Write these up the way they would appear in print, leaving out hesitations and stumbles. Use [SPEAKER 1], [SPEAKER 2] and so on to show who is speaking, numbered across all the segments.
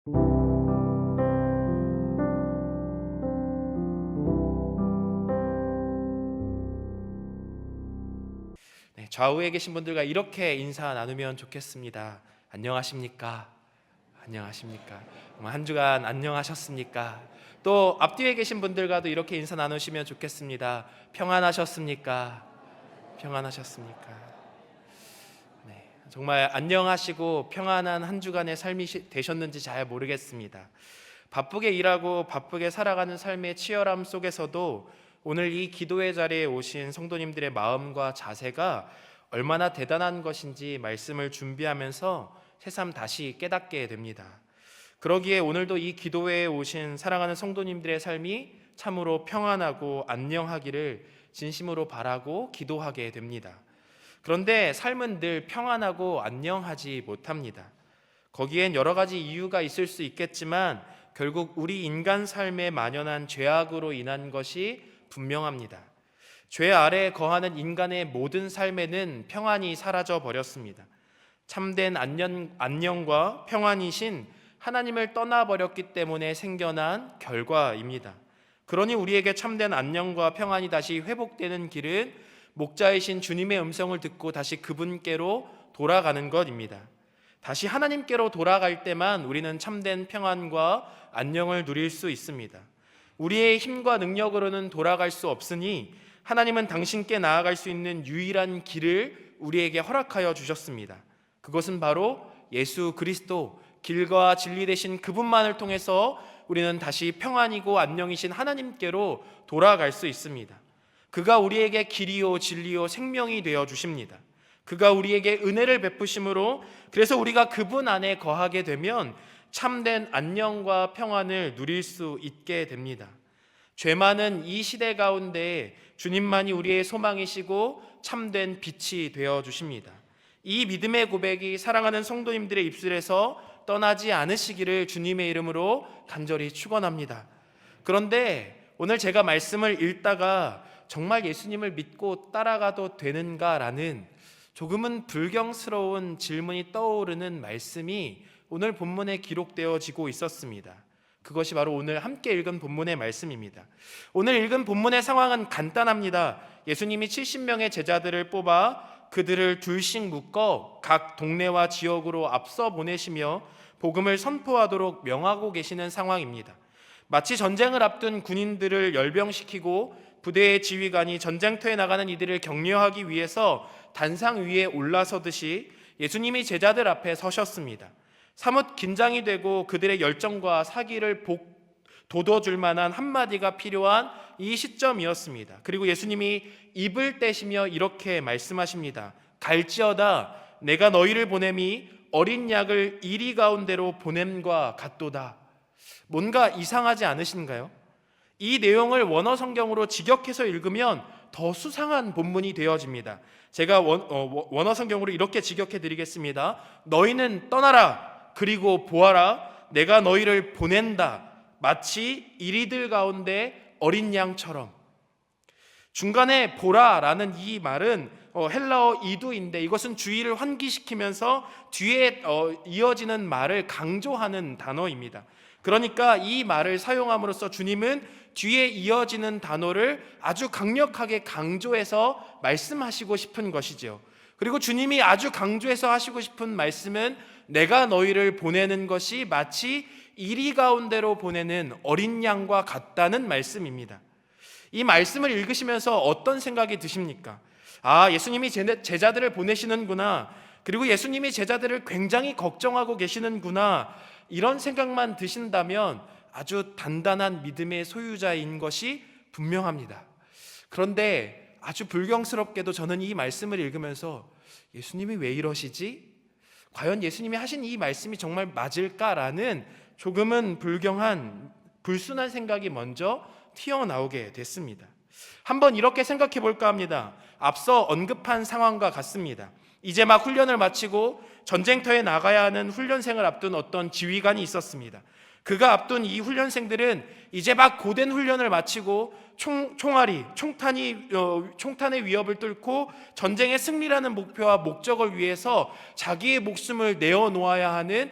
[SPEAKER 1] 네, 좌우에 계신 분들과 이렇게 인사 나누면 좋겠습니다. 안녕하십니까? 안녕하십니까? 한 주간 안녕하셨습니까? 또 앞뒤에 계신 분들과도 이렇게 인사 나누시면 좋겠습니다. 평안하셨습니까? 평안하셨습니까? 네, 정말 안녕하시고 평안한 한 주간의 삶이 되셨는지 잘 모르겠습니다. 바쁘게 일하고 바쁘게 살아가는 삶의 치열함 속에서도 오늘 이 기도의 자리에 오신 성도님들의 마음과 자세가 얼마나 대단한 것인지 말씀을 준비하면서 새삼 다시 깨닫게 됩니다. 그러기에 오늘도 이 기도회에 오신 사랑하는 성도님들의 삶이 참으로 평안하고 안녕하기를 진심으로 바라고 기도하게 됩니다. 그런데 삶은 늘 평안하고 안녕하지 못합니다. 거기엔 여러 가지 이유가 있을 수 있겠지만 결국 우리 인간 삶에 만연한 죄악으로 인한 것이 분명합니다. 죄 아래에 거하는 인간의 모든 삶에는 평안이 사라져 버렸습니다. 참된 안녕과 평안이신 하나님을 떠나버렸기 때문에 생겨난 결과입니다. 그러니 우리에게 참된 안녕과 평안이 다시 회복되는 길은 목자이신 주님의 음성을 듣고 다시 그분께로 돌아가는 것입니다. 다시 하나님께로 돌아갈 때만 우리는 참된 평안과 안녕을 누릴 수 있습니다. 우리의 힘과 능력으로는 돌아갈 수 없으니 하나님은 당신께 나아갈 수 있는 유일한 길을 우리에게 허락하여 주셨습니다. 그것은 바로 예수 그리스도, 길과 진리 되신 그분만을 통해서 우리는 다시 평안이고 안녕이신 하나님께로 돌아갈 수 있습니다. 그가 우리에게 길이요 진리요 생명이 되어 주십니다. 그가 우리에게 은혜를 베푸심으로 그래서 우리가 그분 안에 거하게 되면 참된 안녕과 평안을 누릴 수 있게 됩니다. 죄 많은 이 시대 가운데 주님만이 우리의 소망이시고 참된 빛이 되어 주십니다. 이 믿음의 고백이 사랑하는 성도님들의 입술에서 떠나지 않으시기를 주님의 이름으로 간절히 축원합니다. 그런데 오늘 제가 말씀을 읽다가 정말 예수님을 믿고 따라가도 되는가라는 조금은 불경스러운 질문이 떠오르는 말씀이 오늘 본문에 기록되어지고 있었습니다. 그것이 바로 오늘 함께 읽은 본문의 말씀입니다. 오늘 읽은 본문의 상황은 간단합니다. 예수님이 70명의 제자들을 뽑아 그들을 둘씩 묶어 각 동네와 지역으로 앞서 보내시며 복음을 선포하도록 명하고 계시는 상황입니다. 마치 전쟁을 앞둔 군인들을 열병시키고 부대의 지휘관이 전쟁터에 나가는 이들을 격려하기 위해서 단상 위에 올라서듯이 예수님이 제자들 앞에 서셨습니다. 사뭇 긴장이 되고 그들의 열정과 사기를 돋워줄 만한 한마디가 필요한 이 시점이었습니다. 그리고 예수님이 입을 떼시며 이렇게 말씀하십니다. 갈지어다 내가 너희를 보냄이 어린 양을 이리 가운데로 보냄과 같도다. 뭔가 이상하지 않으신가요? 이 내용을 원어 성경으로 직역해서 읽으면 더 수상한 본문이 되어집니다. 제가 원어 성경으로 이렇게 직역해 드리겠습니다. 너희는 떠나라. 그리고 보아라. 내가 너희를 보낸다. 마치 이리들 가운데 어린 양처럼. 중간에 보라라는 이 말은 헬라어 이두인데 이것은 주의를 환기시키면서 뒤에 이어지는 말을 강조하는 단어입니다. 그러니까 이 말을 사용함으로써 주님은 뒤에 이어지는 단어를 아주 강력하게 강조해서 말씀하시고 싶은 것이죠. 그리고 주님이 아주 강조해서 하시고 싶은 말씀은 내가 너희를 보내는 것이 마치 이리 가운데로 보내는 어린 양과 같다는 말씀입니다. 이 말씀을 읽으시면서 어떤 생각이 드십니까? 아, 예수님이 제자들을 보내시는구나. 그리고 예수님이 제자들을 굉장히 걱정하고 계시는구나. 이런 생각만 드신다면 아주 단단한 믿음의 소유자인 것이 분명합니다. 그런데 아주 불경스럽게도 저는 이 말씀을 읽으면서 예수님이 왜 이러시지? 과연 예수님이 하신 이 말씀이 정말 맞을까라는 조금은 불순한 생각이 먼저 튀어나오게 됐습니다. 한번 이렇게 생각해 볼까 합니다. 앞서 언급한 상황과 같습니다. 이제 막 훈련을 마치고 전쟁터에 나가야 하는 훈련생을 앞둔 어떤 지휘관이 있었습니다. 그가 앞둔 이 훈련생들은 이제 막 고된 훈련을 마치고 총탄의 위협을 뚫고 전쟁의 승리라는 목표와 목적을 위해서 자기의 목숨을 내어놓아야 하는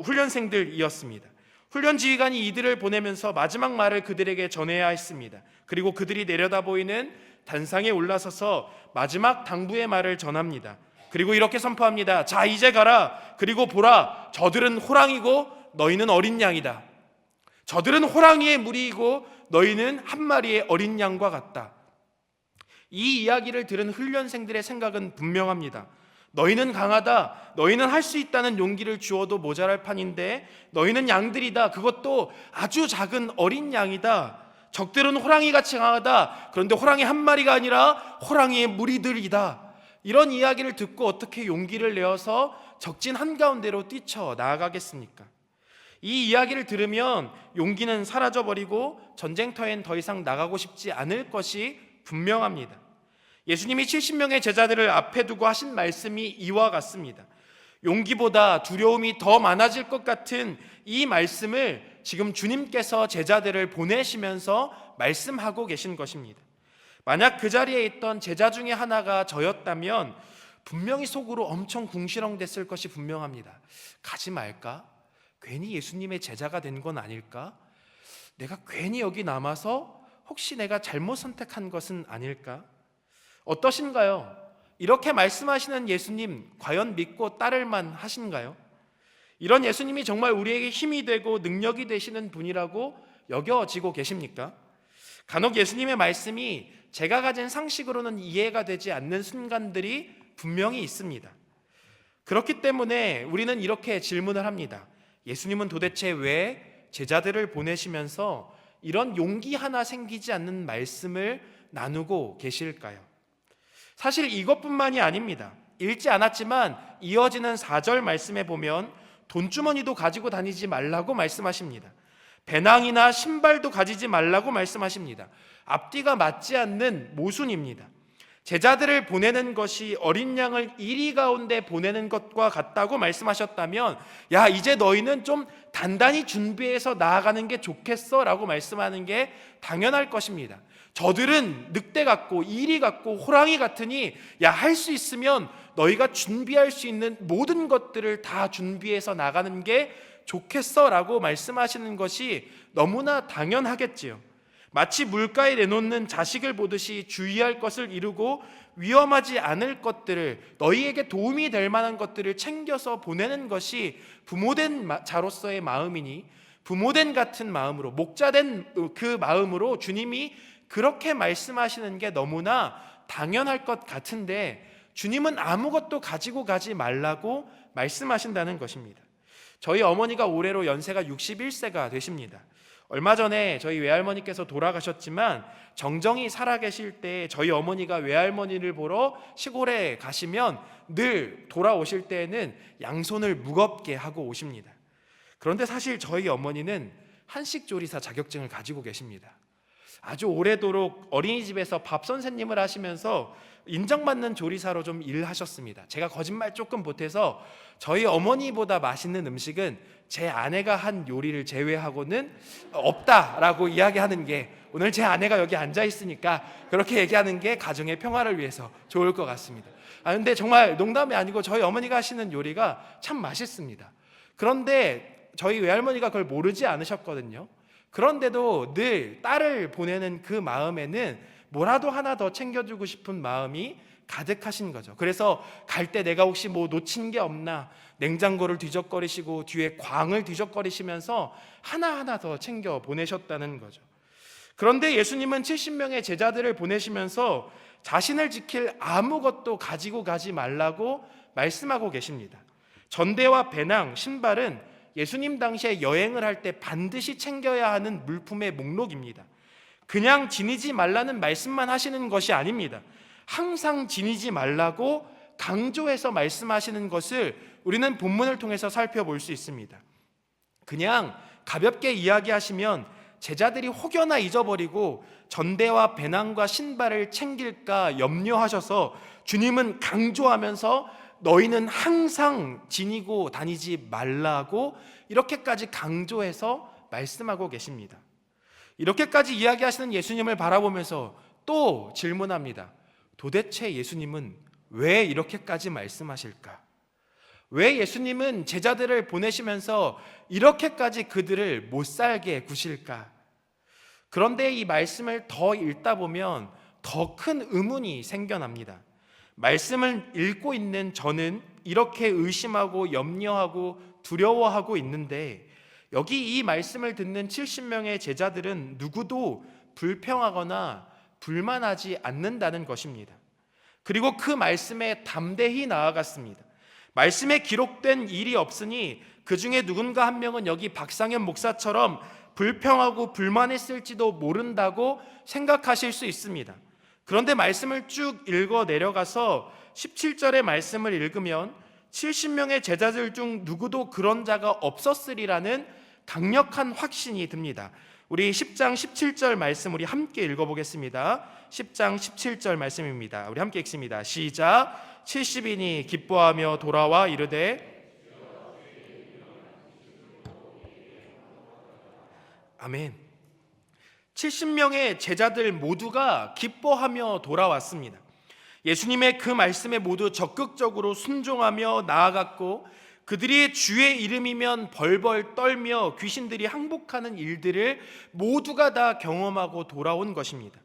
[SPEAKER 1] 훈련생들이었습니다. 훈련 지휘관이 이들을 보내면서 마지막 말을 그들에게 전해야 했습니다. 그리고 그들이 내려다 보이는 단상에 올라서서 마지막 당부의 말을 전합니다. 그리고 이렇게 선포합니다. 자, 이제 가라. 그리고 보라, 저들은 호랑이고 너희는 어린 양이다. 저들은 호랑이의 무리이고 너희는 한 마리의 어린 양과 같다. 이 이야기를 들은 훈련생들의 생각은 분명합니다. 너희는 강하다. 너희는 할 수 있다는 용기를 주어도 모자랄 판인데 너희는 양들이다. 그것도 아주 작은 어린 양이다. 적들은 호랑이같이 강하다. 그런데 호랑이 한 마리가 아니라 호랑이의 무리들이다. 이런 이야기를 듣고 어떻게 용기를 내어서 적진 한가운데로 뛰쳐 나아가겠습니까? 이 이야기를 들으면 용기는 사라져버리고 전쟁터엔 더 이상 나가고 싶지 않을 것이 분명합니다. 예수님이 70명의 제자들을 앞에 두고 하신 말씀이 이와 같습니다. 용기보다 두려움이 더 많아질 것 같은 이 말씀을 지금 주님께서 제자들을 보내시면서 말씀하고 계신 것입니다. 만약 그 자리에 있던 제자 중에 하나가 저였다면 분명히 속으로 엄청 궁시렁댔을 것이 분명합니다. 가지 말까? 괜히 예수님의 제자가 된 건 아닐까? 내가 괜히 여기 남아서 혹시 내가 잘못 선택한 것은 아닐까? 어떠신가요? 이렇게 말씀하시는 예수님 과연 믿고 따를 만하신가요? 이런 예수님이 정말 우리에게 힘이 되고 능력이 되시는 분이라고 여겨지고 계십니까? 간혹 예수님의 말씀이 제가 가진 상식으로는 이해가 되지 않는 순간들이 분명히 있습니다. 그렇기 때문에 우리는 이렇게 질문을 합니다. 예수님은 도대체 왜 제자들을 보내시면서 이런 용기 하나 생기지 않는 말씀을 나누고 계실까요? 사실 이것뿐만이 아닙니다. 읽지 않았지만 이어지는 4절 말씀에 보면 돈주머니도 가지고 다니지 말라고 말씀하십니다. 배낭이나 신발도 가지지 말라고 말씀하십니다. 앞뒤가 맞지 않는 모순입니다. 제자들을 보내는 것이 어린 양을 이리 가운데 보내는 것과 같다고 말씀하셨다면 야, 이제 너희는 좀 단단히 준비해서 나아가는 게 좋겠어 라고 말씀하는 게 당연할 것입니다. 저들은 늑대 같고 이리 같고 호랑이 같으니 야, 할 수 있으면 너희가 준비할 수 있는 모든 것들을 다 준비해서 나가는 게 좋겠어 라고 말씀하시는 것이 너무나 당연하겠지요. 마치 물가에 내놓는 자식을 보듯이 주의할 것을 이루고 위험하지 않을 것들을, 너희에게 도움이 될 만한 것들을 챙겨서 보내는 것이 부모된 자로서의 마음이니, 부모된 같은 마음으로, 목자된 그 마음으로 주님이 그렇게 말씀하시는 게 너무나 당연할 것 같은데 주님은 아무것도 가지고 가지 말라고 말씀하신다는 것입니다. 저희 어머니가 올해로 연세가 61세가 되십니다. 얼마 전에 저희 외할머니께서 돌아가셨지만 정정히 살아계실 때 저희 어머니가 외할머니를 보러 시골에 가시면 늘 돌아오실 때에는 양손을 무겁게 하고 오십니다. 그런데 사실 저희 어머니는 한식조리사 자격증을 가지고 계십니다. 아주 오래도록 어린이집에서 밥 선생님을 하시면서 인정받는 조리사로 좀 일하셨습니다. 제가 거짓말 조금 보태서 저희 어머니보다 맛있는 음식은 제 아내가 한 요리를 제외하고는 없다라고 이야기하는 게, 오늘 제 아내가 여기 앉아 있으니까 그렇게 얘기하는 게 가정의 평화를 위해서 좋을 것 같습니다. 근데 정말 농담이 아니고 저희 어머니가 하시는 요리가 참 맛있습니다. 그런데 저희 외할머니가 그걸 모르지 않으셨거든요. 그런데도 늘 딸을 보내는 그 마음에는 뭐라도 하나 더 챙겨주고 싶은 마음이 가득하신 거죠. 그래서 갈 때 내가 혹시 뭐 놓친 게 없나 냉장고를 뒤적거리시고 뒤에 광을 뒤적거리시면서 하나하나 더 챙겨 보내셨다는 거죠. 그런데 예수님은 70명의 제자들을 보내시면서 자신을 지킬 아무것도 가지고 가지 말라고 말씀하고 계십니다. 전대와 배낭, 신발은 예수님 당시에 여행을 할 때 반드시 챙겨야 하는 물품의 목록입니다. 그냥 지니지 말라는 말씀만 하시는 것이 아닙니다. 항상 지니지 말라고 강조해서 말씀하시는 것을 우리는 본문을 통해서 살펴볼 수 있습니다. 그냥 가볍게 이야기하시면 제자들이 혹여나 잊어버리고 전대와 배낭과 신발을 챙길까 염려하셔서 주님은 강조하면서 너희는 항상 지니고 다니지 말라고 이렇게까지 강조해서 말씀하고 계십니다. 이렇게까지 이야기하시는 예수님을 바라보면서 또 질문합니다. 도대체 예수님은 왜 이렇게까지 말씀하실까? 왜 예수님은 제자들을 보내시면서 이렇게까지 그들을 못 살게 구실까? 그런데 이 말씀을 더 읽다 보면 더 큰 의문이 생겨납니다. 말씀을 읽고 있는 저는 이렇게 의심하고 염려하고 두려워하고 있는데, 여기 이 말씀을 듣는 70명의 제자들은 누구도 불평하거나 불만하지 않는다는 것입니다. 그리고 그 말씀에 담대히 나아갔습니다. 말씀에 기록된 일이 없으니 그 중에 누군가 한 명은 여기 박상현 목사처럼 불평하고 불만했을지도 모른다고 생각하실 수 있습니다. 그런데 말씀을 쭉 읽어 내려가서 17절의 말씀을 읽으면 70명의 제자들 중 누구도 그런 자가 없었으리라는 강력한 확신이 듭니다. 우리 10장 17절 말씀 우리 함께 읽어보겠습니다. 10장 17절 말씀입니다. 우리 함께 읽습니다. 시작. 70인이 기뻐하며 돌아와 이르되 아멘. 70명의 제자들 모두가 기뻐하며 돌아왔습니다. 예수님의 그 말씀에 모두 적극적으로 순종하며 나아갔고, 그들이 주의 이름이면 벌벌 떨며 귀신들이 항복하는 일들을 모두가 다 경험하고 돌아온 것입니다.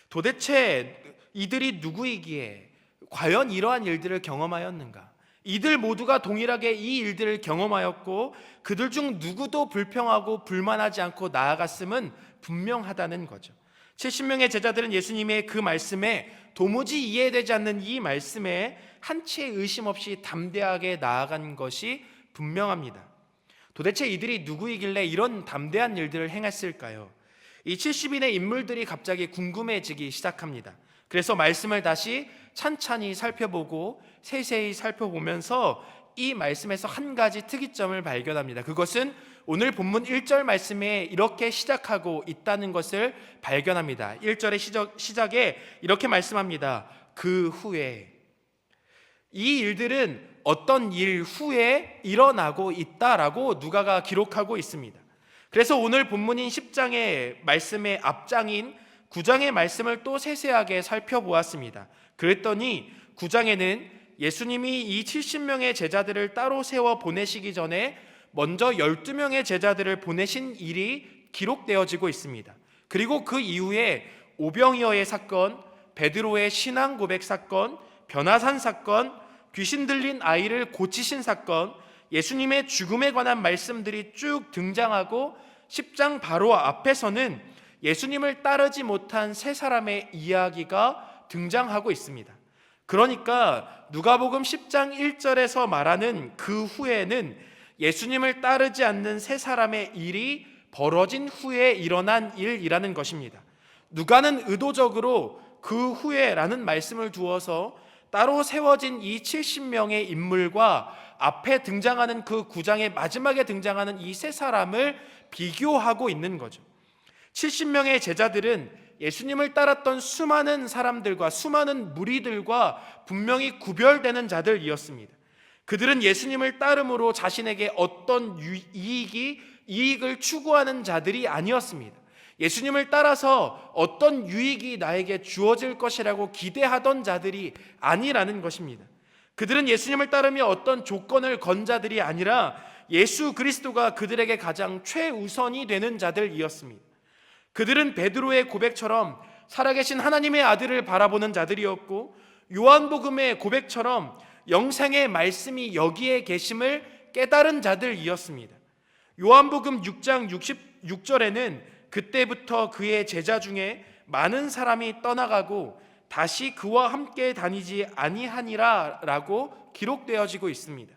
[SPEAKER 1] 도대체 이들이 누구이기에 과연 이러한 일들을 경험하였는가? 이들 모두가 동일하게 이 일들을 경험하였고 그들 중 누구도 불평하고 불만하지 않고 나아갔음은 분명하다는 거죠. 70명의 제자들은 예수님의 그 말씀에 도무지 이해되지 않는 이 말씀에 한 채 의심 없이 담대하게 나아간 것이 분명합니다. 도대체 이들이 누구이길래 이런 담대한 일들을 행했을까요? 이 70인의 인물들이 갑자기 궁금해지기 시작합니다. 그래서 말씀을 다시 찬찬히 살펴보고 세세히 살펴보면서 이 말씀에서 한 가지 특이점을 발견합니다. 그것은 오늘 본문 1절 말씀에 이렇게 시작하고 있다는 것을 발견합니다. 1절의 시작에 이렇게 말씀합니다. 그 후에. 이 일들은 어떤 일 후에 일어나고 있다라고 누가가 기록하고 있습니다. 그래서 오늘 본문인 10장의 말씀의 앞장인 9장의 말씀을 또 세세하게 살펴보았습니다. 그랬더니 9장에는 예수님이 이 70명의 제자들을 따로 세워 보내시기 전에 먼저 12명의 제자들을 보내신 일이 기록되어지고 있습니다. 그리고 그 이후에 오병이어의 사건, 베드로의 신앙 고백 사건, 변화산 사건, 귀신 들린 아이를 고치신 사건, 예수님의 죽음에 관한 말씀들이 쭉 등장하고 10장 바로 앞에서는 예수님을 따르지 못한 세 사람의 이야기가 등장하고 있습니다. 그러니까 누가복음 10장 1절에서 말하는 그 후에는 예수님을 따르지 않는 세 사람의 일이 벌어진 후에 일어난 일이라는 것입니다. 누가는 의도적으로 그 후에라는 말씀을 두어서 따로 세워진 이 70명의 인물과 앞에 등장하는 그 9장의 마지막에 등장하는 이 세 사람을 비교하고 있는 거죠. 70명의 제자들은 예수님을 따랐던 수많은 사람들과 수많은 무리들과 분명히 구별되는 자들이었습니다. 그들은 예수님을 따름으로 자신에게 어떤 이익을 추구하는 자들이 아니었습니다. 예수님을 따라서 어떤 유익이 나에게 주어질 것이라고 기대하던 자들이 아니라는 것입니다. 그들은 예수님을 따르며 어떤 조건을 건 자들이 아니라 예수 그리스도가 그들에게 가장 최우선이 되는 자들이었습니다. 그들은 베드로의 고백처럼 살아계신 하나님의 아들을 바라보는 자들이었고, 요한복음의 고백처럼 영생의 말씀이 여기에 계심을 깨달은 자들이었습니다. 요한복음 6장 66절에는 그때부터 그의 제자 중에 많은 사람이 떠나가고 다시 그와 함께 다니지 아니하니라 라고 기록되어지고 있습니다.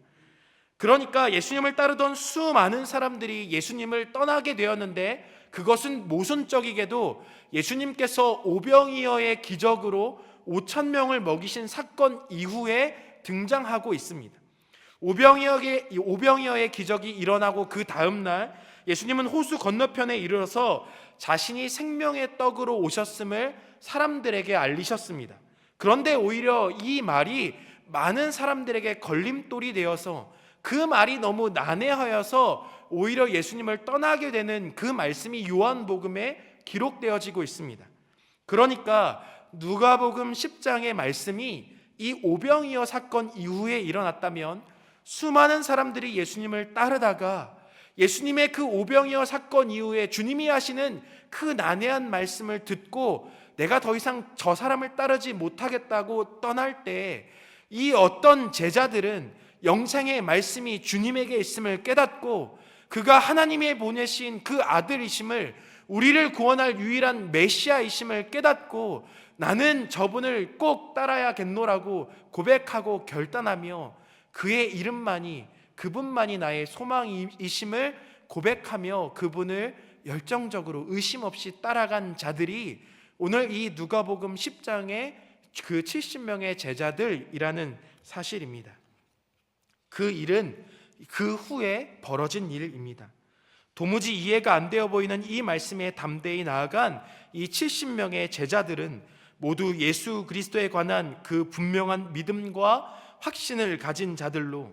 [SPEAKER 1] 그러니까 예수님을 따르던 수많은 사람들이 예수님을 떠나게 되었는데, 그것은 모순적이게도 예수님께서 오병이어의 기적으로 5,000명을 먹이신 사건 이후에 등장하고 있습니다. 오병이어의 기적이 일어나고 그 다음 날 예수님은 호수 건너편에 이르러서 자신이 생명의 떡으로 오셨음을 사람들에게 알리셨습니다. 그런데 오히려 이 말이 많은 사람들에게 걸림돌이 되어서 그 말이 너무 난해하여서 오히려 예수님을 떠나게 되는 그 말씀이 요한복음에 기록되어지고 있습니다. 그러니까 누가복음 10장의 말씀이 이 오병이어 사건 이후에 일어났다면 수많은 사람들이 예수님을 따르다가 예수님의 그 오병이어 사건 이후에 주님이 하시는 그 난해한 말씀을 듣고 내가 더 이상 저 사람을 따르지 못하겠다고 떠날 때 이 어떤 제자들은 영생의 말씀이 주님에게 있음을 깨닫고 그가 하나님의 보내신 그 아들이심을, 우리를 구원할 유일한 메시아이심을 깨닫고 나는 저분을 꼭 따라야겠노라고 고백하고 결단하며 그의 이름만이, 그분만이 나의 소망이심을 고백하며 그분을 열정적으로 의심 없이 따라간 자들이 오늘 이 누가복음 10장의 그 70명의 제자들이라는 사실입니다. 그 일은 그 후에 벌어진 일입니다. 도무지 이해가 안 되어 보이는 이 말씀에 담대히 나아간 이 70명의 제자들은 모두 예수 그리스도에 관한 그 분명한 믿음과 확신을 가진 자들로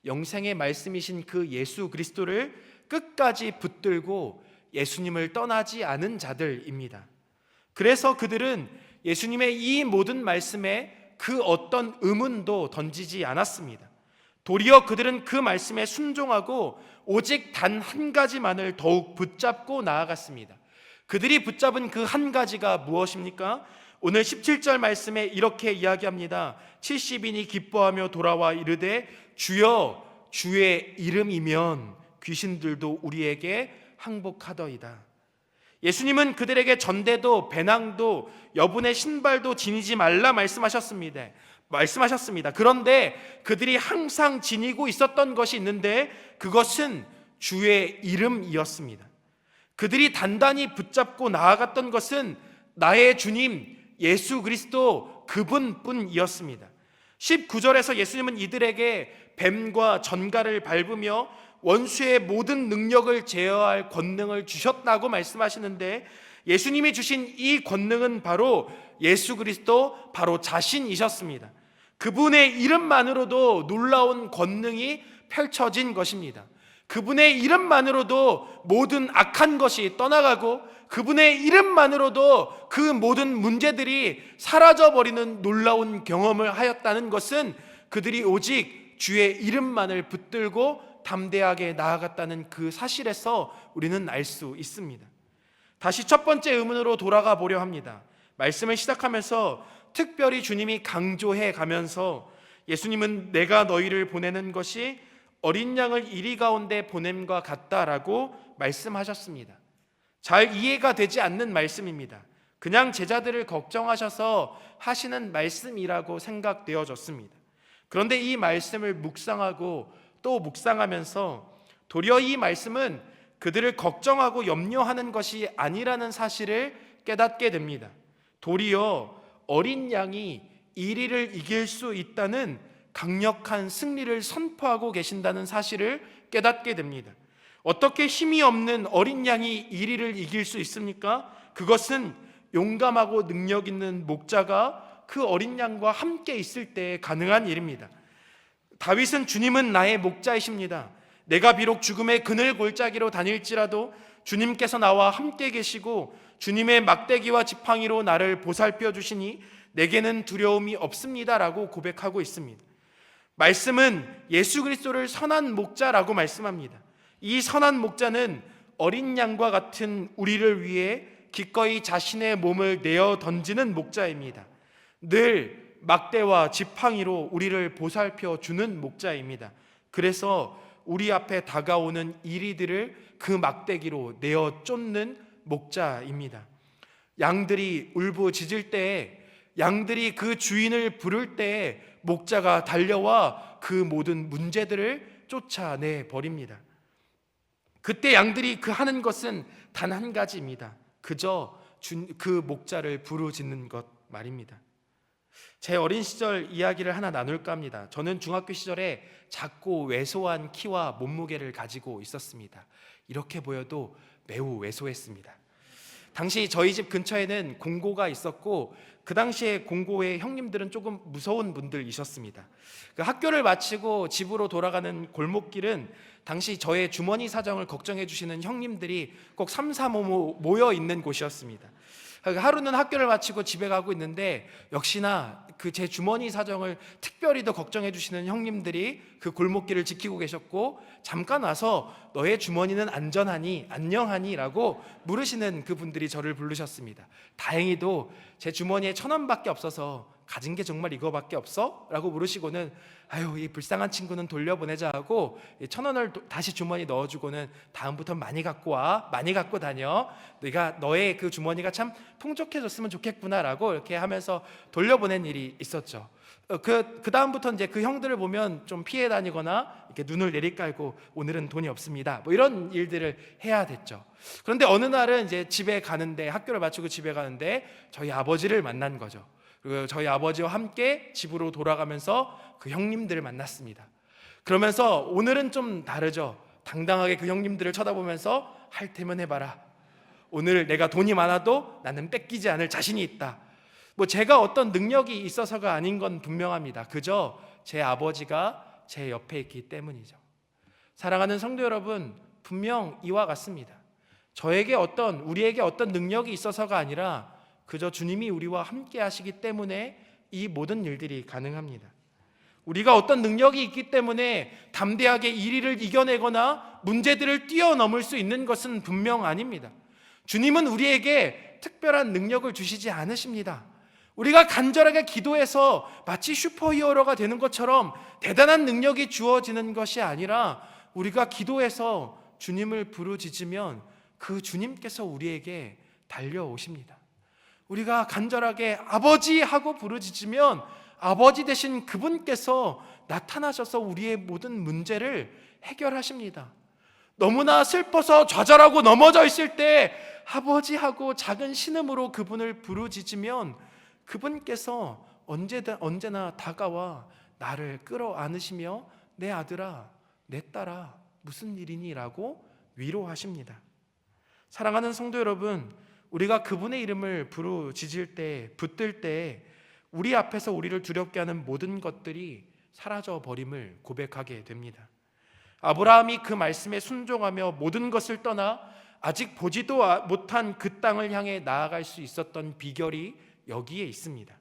[SPEAKER 1] 영생의 말씀이신 그 예수 그리스도를 끝까지 붙들고 예수님을 떠나지 않은 자들입니다. 그래서 그들은 예수님의 이 모든 말씀에 그 어떤 의문도 던지지 않았습니다. 도리어 그들은 그 말씀에 순종하고 오직 단 한 가지만을 더욱 붙잡고 나아갔습니다. 그들이 붙잡은 그 한 가지가 무엇입니까? 오늘 17절 말씀에 이렇게 이야기합니다. 70인이 기뻐하며 돌아와 이르되 주여 주의 이름이면 귀신들도 우리에게 항복하더이다. 예수님은 그들에게 전대도 배낭도 여분의 신발도 지니지 말라 말씀하셨습니다. 그런데 그들이 항상 지니고 있었던 것이 있는데 그것은 주의 이름이었습니다. 그들이 단단히 붙잡고 나아갔던 것은 나의 주님 예수 그리스도 그분뿐이었습니다. 19절에서 예수님은 이들에게 뱀과 전갈을 밟으며 원수의 모든 능력을 제어할 권능을 주셨다고 말씀하시는데 예수님이 주신 이 권능은 바로 예수 그리스도 바로 자신이셨습니다. 그분의 이름만으로도 놀라운 권능이 펼쳐진 것입니다. 그분의 이름만으로도 모든 악한 것이 떠나가고 그분의 이름만으로도 그 모든 문제들이 사라져버리는 놀라운 경험을 하였다는 것은 그들이 오직 주의 이름만을 붙들고 담대하게 나아갔다는 그 사실에서 우리는 알 수 있습니다. 다시 첫 번째 의문으로 돌아가 보려 합니다. 말씀을 시작하면서 특별히 주님이 강조해 가면서 예수님은 내가 너희를 보내는 것이 어린 양을 이리 가운데 보냄과 같다라고 말씀하셨습니다. 잘 이해가 되지 않는 말씀입니다. 그냥 제자들을 걱정하셔서 하시는 말씀이라고 생각되어졌습니다. 그런데 이 말씀을 묵상하고 또 묵상하면서 도리어 이 말씀은 그들을 걱정하고 염려하는 것이 아니라는 사실을 깨닫게 됩니다. 도리어 어린 양이 이리를 이길 수 있다는 강력한 승리를 선포하고 계신다는 사실을 깨닫게 됩니다. 어떻게 힘이 없는 어린 양이 이리를 이길 수 있습니까? 그것은 용감하고 능력 있는 목자가 그 어린 양과 함께 있을 때 가능한 일입니다. 다윗은 주님은 나의 목자이십니다. 내가 비록 죽음의 그늘 골짜기로 다닐지라도 주님께서 나와 함께 계시고 주님의 막대기와 지팡이로 나를 보살펴 주시니 내게는 두려움이 없습니다라고 고백하고 있습니다. 말씀은 예수 그리스도를 선한 목자라고 말씀합니다. 이 선한 목자는 어린 양과 같은 우리를 위해 기꺼이 자신의 몸을 내어 던지는 목자입니다. 늘 막대와 지팡이로 우리를 보살펴 주는 목자입니다. 그래서 우리 앞에 다가오는 이리들을 그 막대기로 내어 쫓는 목자입니다. 양들이 울부짖을 때, 양들이 그 주인을 부를 때 목자가 달려와 그 모든 문제들을 쫓아내 버립니다. 그때 양들이 그 하는 것은 단 한 가지입니다. 그저 그 목자를 부르짖는 것 말입니다. 제 어린 시절 이야기를 하나 나눌까 합니다. 저는 중학교 시절에 작고 왜소한 키와 몸무게를 가지고 있었습니다. 이렇게 보여도 매우 왜소했습니다. 당시 저희 집 근처에는 공고가 있었고 그 당시에 공고의 형님들은 조금 무서운 분들이셨습니다. 그 학교를 마치고 집으로 돌아가는 골목길은 당시 저의 주머니 사정을 걱정해 주시는 형님들이 꼭 3, 4, 5 모여 있는 곳이었습니다. 하루는 학교를 마치고 집에 가고 있는데 역시나 그 제 주머니 사정을 특별히 더 걱정해 주시는 형님들이 그 골목길을 지키고 계셨고, 잠깐 와서 너의 주머니는 안전하니 안녕하니 라고 물으시는 그분들이 저를 부르셨습니다. 다행히도 제 주머니에 1,000원밖에 없어서 가진 게 정말 이거밖에 없어? 라고 물으시고는 아유, 이 불쌍한 친구는 돌려보내자 하고 1,000원을 다시 주머니 넣어주고는 다음부터 많이 갖고 와, 많이 갖고 다녀, 네가 너의 그 주머니가 참 풍족해졌으면 좋겠구나 라고 이렇게 하면서 돌려보낸 일이 있었죠. 그 다음부터 이제 그 형들을 보면 좀 피해 다니거나 이렇게 눈을 내리깔고 오늘은 돈이 없습니다, 뭐 이런 일들을 해야 됐죠. 그런데 어느 날은 이제 집에 가는데, 학교를 마치고 집에 가는데 저희 아버지를 만난 거죠. 그리고 저희 아버지와 함께 집으로 돌아가면서 그 형님들을 만났습니다. 그러면서 오늘은 좀 다르죠. 당당하게 그 형님들을 쳐다보면서 할 테면 해봐라. 오늘 내가 돈이 많아도 나는 뺏기지 않을 자신이 있다. 뭐 제가 어떤 능력이 있어서가 아닌 건 분명합니다. 그저 제 아버지가 제 옆에 있기 때문이죠. 사랑하는 성도 여러분, 분명 이와 같습니다. 우리에게 어떤 능력이 있어서가 아니라 그저 주님이 우리와 함께 하시기 때문에 이 모든 일들이 가능합니다. 우리가 어떤 능력이 있기 때문에 담대하게 일을 이겨내거나 문제들을 뛰어넘을 수 있는 것은 분명 아닙니다. 주님은 우리에게 특별한 능력을 주시지 않으십니다. 우리가 간절하게 기도해서 마치 슈퍼히어로가 되는 것처럼 대단한 능력이 주어지는 것이 아니라, 우리가 기도해서 주님을 부르짖으면 그 주님께서 우리에게 달려오십니다. 우리가 간절하게 아버지 하고 부르짖으면 아버지 되신 그분께서 나타나셔서 우리의 모든 문제를 해결하십니다. 너무나 슬퍼서 좌절하고 넘어져 있을 때 아버지 하고 작은 신음으로 그분을 부르짖으면 그분께서 언제나 다가와 나를 끌어안으시며 내 아들아, 내 딸아, 무슨 일이니? 라고 위로하십니다. 사랑하는 성도 여러분, 우리가 그분의 이름을 부르짖을 때, 붙들 때 우리 앞에서 우리를 두렵게 하는 모든 것들이 사라져 버림을 고백하게 됩니다. 아브라함이 그 말씀에 순종하며 모든 것을 떠나 아직 보지도 못한 그 땅을 향해 나아갈 수 있었던 비결이 여기에 있습니다.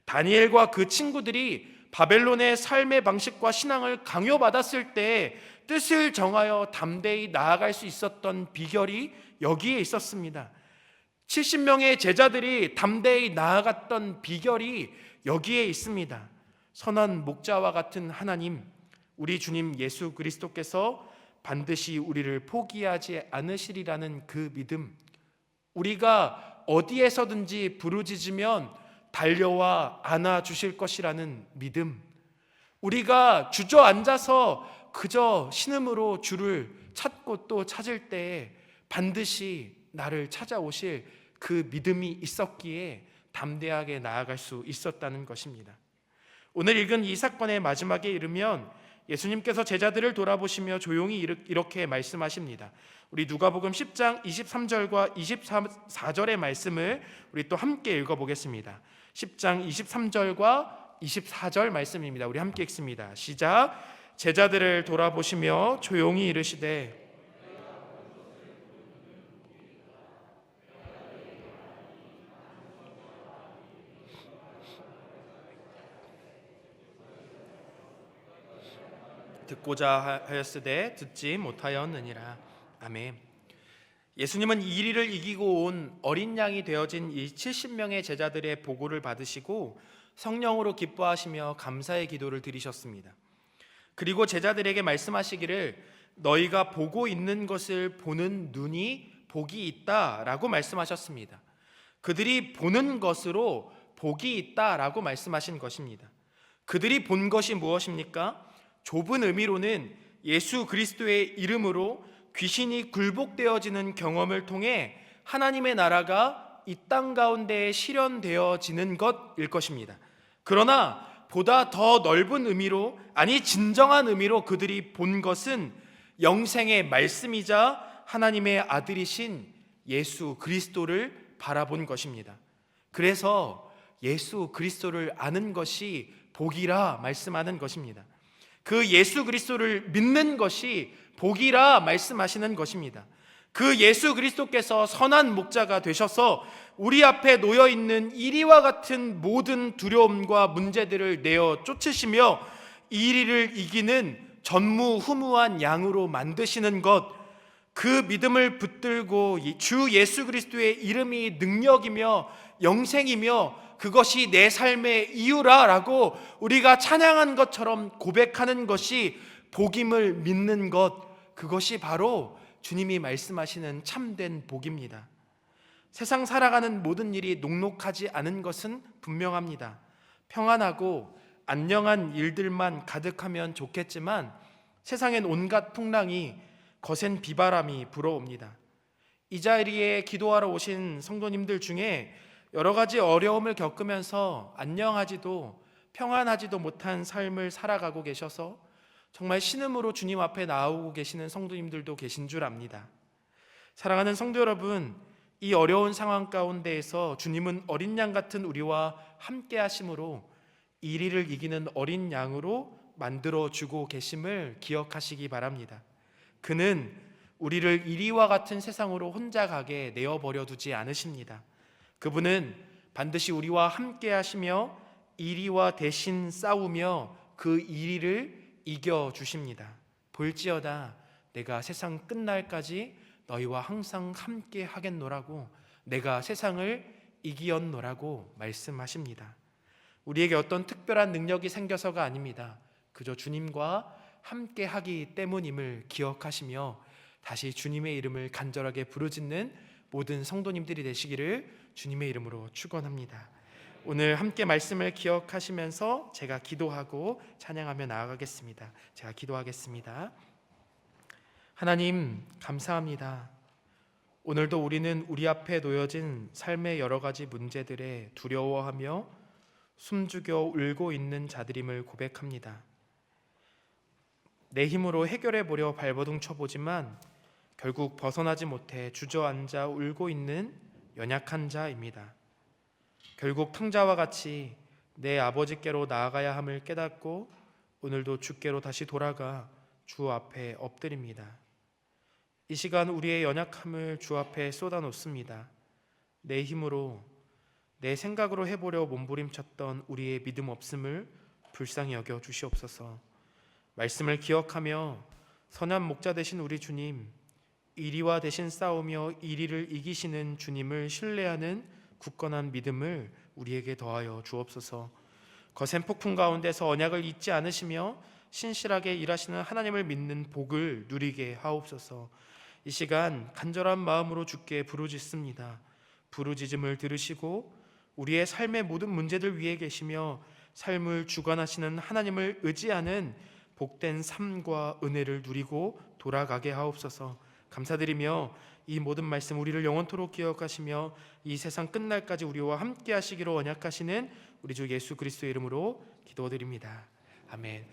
[SPEAKER 1] 다니엘과 그 친구들이 바벨론의 삶의 방식과 신앙을 강요받았을 때 뜻을 정하여 담대히 나아갈 수 있었던 비결이 여기에 있었습니다. 70명의 제자들이 담대히 나아갔던 비결이 여기에 있습니다. 선한 목자와 같은 하나님, 우리 주님 예수 그리스도께서 반드시 우리를 포기하지 않으시리라는 그 믿음, 우리가 어디에서든지 부르짖으면 달려와 안아주실 것이라는 믿음, 우리가 주저앉아서 그저 신음으로 주를 찾고 또 찾을 때에 반드시 나를 찾아오실 그 믿음이 있었기에 담대하게 나아갈 수 있었다는 것입니다. 오늘 읽은 이 사건의 마지막에 이르면 예수님께서 제자들을 돌아보시며 조용히 이렇게 말씀하십니다. 우리 누가복음 10장 23절과 24절의 말씀을 우리 또 함께 읽어보겠습니다. 10장 23절과 24절 말씀입니다. 우리 함께 읽습니다. 시작. 제자들을 돌아보시며 조용히 이르시되 듣고자 하였으되 듣지 못하였느니라. 아멘. 예수님은 이리를 이기고 온 어린 양이 되어진 이 70명의 제자들의 보고를 받으시고 성령으로 기뻐하시며 감사의 기도를 드리셨습니다. 그리고 제자들에게 말씀하시기를 너희가 보고 있는 것을 보는 눈이 복이 있다라고 말씀하셨습니다. 그들이 보는 것으로 복이 있다라고 말씀하신 것입니다. 그들이 본 것이 무엇입니까? 좁은 의미로는 예수 그리스도의 이름으로 귀신이 굴복되어지는 경험을 통해 하나님의 나라가 이 땅 가운데에 실현되어지는 것일 것입니다. 그러나 보다 더 넓은 의미로, 아니 진정한 의미로 그들이 본 것은 영생의 말씀이자 하나님의 아들이신 예수 그리스도를 바라본 것입니다. 그래서 예수 그리스도를 아는 것이 복이라 말씀하는 것입니다. 그 예수 그리스도를 믿는 것이 복이라 말씀하시는 것입니다. 그 예수 그리스도께서 선한 목자가 되셔서 우리 앞에 놓여 있는 이리와 같은 모든 두려움과 문제들을 내어 쫓으시며 이리를 이기는 전무후무한 양으로 만드시는 것, 그 믿음을 붙들고 주 예수 그리스도의 이름이 능력이며 영생이며 그것이 내 삶의 이유라라고 우리가 찬양한 것처럼 고백하는 것이 복임을 믿는 것, 그것이 바로 주님이 말씀하시는 참된 복입니다. 세상 살아가는 모든 일이 녹록하지 않은 것은 분명합니다. 평안하고 안녕한 일들만 가득하면 좋겠지만 세상엔 온갖 풍랑이, 거센 비바람이 불어옵니다. 이 자리에 기도하러 오신 성도님들 중에 여러 가지 어려움을 겪으면서 안녕하지도 평안하지도 못한 삶을 살아가고 계셔서 정말 신음으로 주님 앞에 나오고 계시는 성도님들도 계신 줄 압니다. 사랑하는 성도 여러분, 이 어려운 상황 가운데에서 주님은 어린 양 같은 우리와 함께 하심으로 이리를 이기는 어린 양으로 만들어주고 계심을 기억하시기 바랍니다. 그는 우리를 이리와 같은 세상으로 혼자 가게 내어버려 두지 않으십니다. 그분은 반드시 우리와 함께 하시며 이리와 대신 싸우며 그 이리를 이겨주십니다. 볼지어다 내가 세상 끝날까지 너희와 항상 함께 하겠노라고, 내가 세상을 이기었노라고 말씀하십니다. 우리에게 어떤 특별한 능력이 생겨서가 아닙니다. 그저 주님과 함께 하기 때문임을 기억하시며 다시 주님의 이름을 간절하게 부르짖는 모든 성도님들이 되시기를 주님의 이름으로 축원합니다. 오늘 함께 말씀을 기억하시면서 제가 기도하고 찬양하며 나아가겠습니다. 제가 기도하겠습니다. 하나님, 감사합니다. 오늘도 우리는 우리 앞에 놓여진 삶의 여러 가지 문제들에 두려워하며 숨죽여 울고 있는 자들임을 고백합니다. 내 힘으로 해결해 보려 발버둥 쳐보지만 결국 벗어나지 못해 주저앉아 울고 있는 연약한 자입니다. 결국 탕자와 같이 내 아버지께로 나아가야 함을 깨닫고 오늘도 주께로 다시 돌아가 주 앞에 엎드립니다. 이 시간 우리의 연약함을 주 앞에 쏟아놓습니다. 내 힘으로, 내 생각으로 해보려 몸부림쳤던 우리의 믿음 없음을 불쌍히 여겨 주시옵소서. 말씀을 기억하며 선한 목자 되신 우리 주님, 이리와 대신 싸우며 이리를 이기시는 주님을 신뢰하는 굳건한 믿음을 우리에게 더하여 주옵소서. 거센 폭풍 가운데서 언약을 잊지 않으시며 신실하게 일하시는 하나님을 믿는 복을 누리게 하옵소서. 이 시간 간절한 마음으로 주께 부르짖습니다. 부르짖음을 들으시고 우리의 삶의 모든 문제들 위에 계시며 삶을 주관하시는 하나님을 의지하는 복된 삶과 은혜를 누리고 돌아가게 하옵소서. 감사드리며 이 모든 말씀 우리를 영원토록 기억하시며 이 세상 끝날까지 우리와 함께 하시기로 언약하시는 우리 주 예수 그리스도의 이름으로 기도드립니다. 아멘.